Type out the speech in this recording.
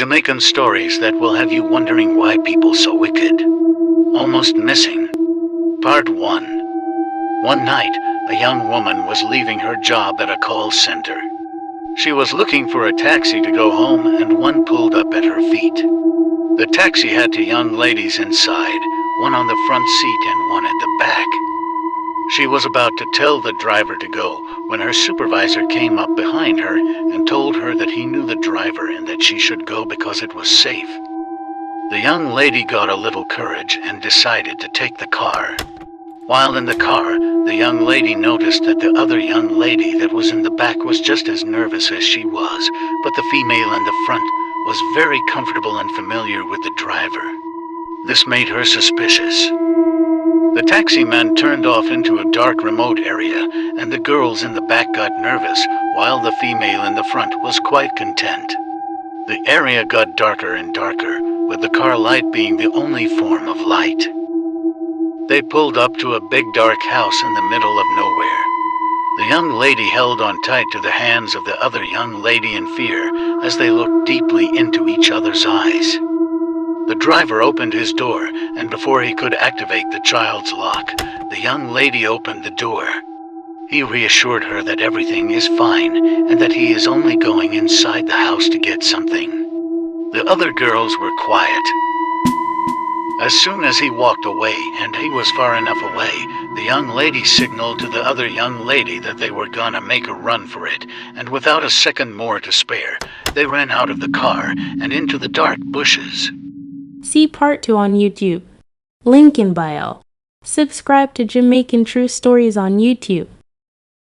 Jamaican stories that will have you wondering why people so wicked. Almost missing. Part 1. One night, a young woman was leaving her job at a call center. She was looking for a taxi to go home, and one pulled up at her feet. The taxi had two young ladies inside, one on the front seat and one at the back. She was about to tell the driver to go when her supervisor came up behind her and told her that he knew the driver and that she should go because it was safe. The young lady got a little courage and decided to take the car. While in the car, the young lady noticed that the other young lady that was in the back was just as nervous as she was, but the female in the front was very comfortable and familiar with the driver. This made her suspicious. The taxi man turned off into a dark remote area, and the girls in the back got nervous, while the female in the front was quite content. The area got darker and darker, with the car light being the only form of light. They pulled up to a big dark house in the middle of nowhere. The young lady held on tight to the hands of the other young lady in fear as they looked deeply into each other's eyes. The driver opened his door, and before he could activate the child's lock, the young lady opened the door. He reassured her that everything is fine and that he is only going inside the house to get something. The other girls were quiet. As soon as he walked away and he was far enough away, the young lady signaled to the other young lady that they were gonna make a run for it, and without a second more to spare, they ran out of the car and into the dark bushes. See Part 2 on YouTube. Link in bio. Subscribe to Jamaican True Stories on YouTube.